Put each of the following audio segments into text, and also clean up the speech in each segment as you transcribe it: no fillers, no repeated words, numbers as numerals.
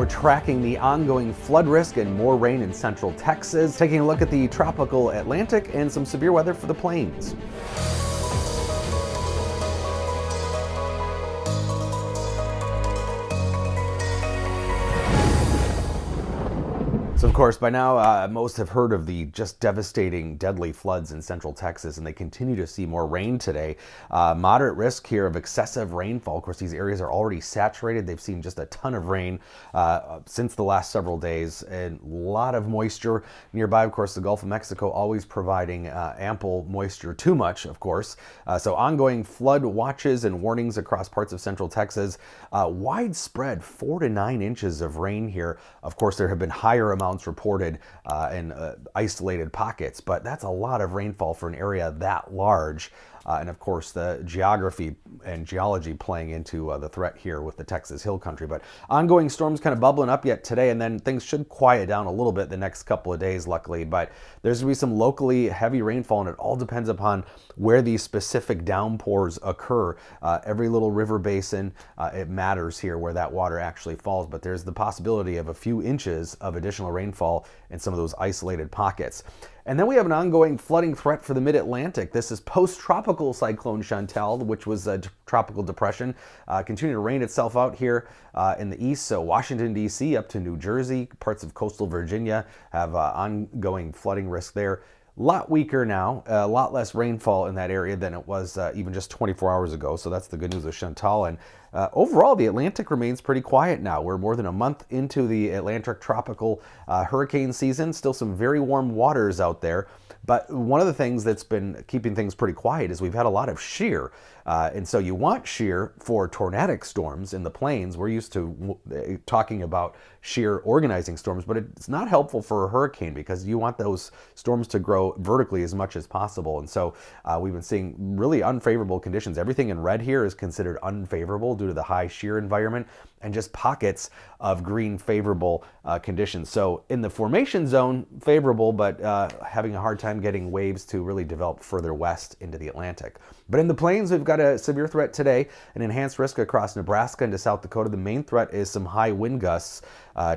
We're tracking the ongoing flood risk and more rain in central Texas, taking a look at the tropical Atlantic and some severe weather for the plains. So of course, by now, most have heard of the just devastating, deadly floods in central Texas, and they continue to see more rain today. Moderate risk here of excessive rainfall. Of course, these areas are already saturated. They've seen just a ton of rain since the last several days, and a lot of moisture nearby. Of course, the Gulf of Mexico always providing ample moisture, too much, of course. So ongoing flood watches and warnings across parts of central Texas. Widespread 4 to 9 inches of rain here. Of course, there have been higher amounts reported in isolated pockets, but that's a lot of rainfall for an area that large. And of course, the geography and geology playing into the threat here with the Texas Hill Country. But ongoing storms kind of bubbling up yet today, and then things should quiet down a little bit the next couple of days, luckily. But there's going to be some locally heavy rainfall, and it all depends upon where these specific downpours occur. Every little river basin, it matters here where that water actually falls. But there's the possibility of a few inches of additional rainfall in some of those isolated pockets. And then we have an ongoing flooding threat for the mid-Atlantic. This is post-tropical cyclone Chantal, which was a tropical depression, continuing to rain itself out here in the east. So Washington, D.C. up to New Jersey, parts of coastal Virginia have ongoing flooding risk there. A lot weaker now, a lot less rainfall in that area than it was even just 24 hours ago. So that's the good news with Chantal. And overall, the Atlantic remains pretty quiet now. We're more than a month into the Atlantic tropical hurricane season. Still some very warm waters out there. But one of the things that's been keeping things pretty quiet is we've had a lot of shear. And so you want shear for tornadic storms in the plains. We're used to talking about shear organizing storms, but it's not helpful for a hurricane because you want those storms to grow vertically as much as possible. And so we've been seeing really unfavorable conditions. Everything in red here is considered unfavorable due to the high shear environment, and just pockets of green favorable conditions. So in the formation zone, favorable, but having a hard time getting waves to really develop further west into the Atlantic. But in the plains, we've got a severe threat today, an enhanced risk across Nebraska into South Dakota. The main threat is some high wind gusts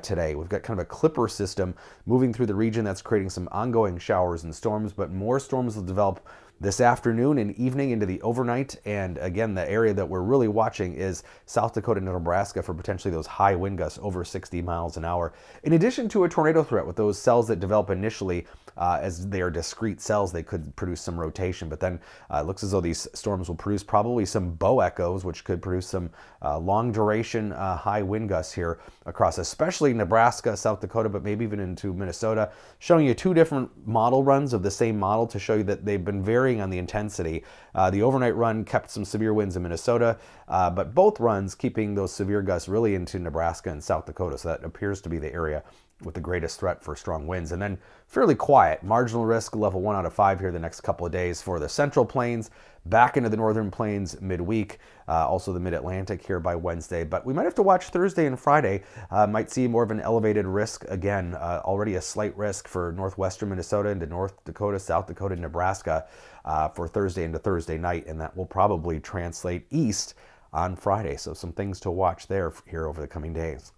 today. We've got kind of a clipper system moving through the region that's creating some ongoing showers and storms, but more storms will develop this afternoon and evening into the overnight. And again, the area that we're really watching is South Dakota and Nebraska for potentially those high wind gusts over 60 miles an hour. In addition to a tornado threat with those cells that develop initially, as they are discrete cells, they could produce some rotation. But then it looks as though these storms will produce probably some bow echoes, which could produce some long duration high wind gusts here across especially Nebraska, South Dakota, but maybe even into Minnesota. Showing you two different model runs of the same model to show you that they've been varying on the intensity. The overnight run kept some severe winds in Minnesota, but both runs keeping those severe gusts really into Nebraska and South Dakota. So that appears to be the area with the greatest threat for strong winds. And then fairly quiet, marginal risk level 1 out of 5 here the next couple of days for the central plains, back into the northern plains midweek, also the mid-Atlantic here by Wednesday. But we might have to watch Thursday and Friday. Might see more of an elevated risk again, already a slight risk for northwestern Minnesota into North Dakota, South Dakota, Nebraska for Thursday into Thursday night, and that will probably translate east on Friday. So some things to watch there here over the coming days.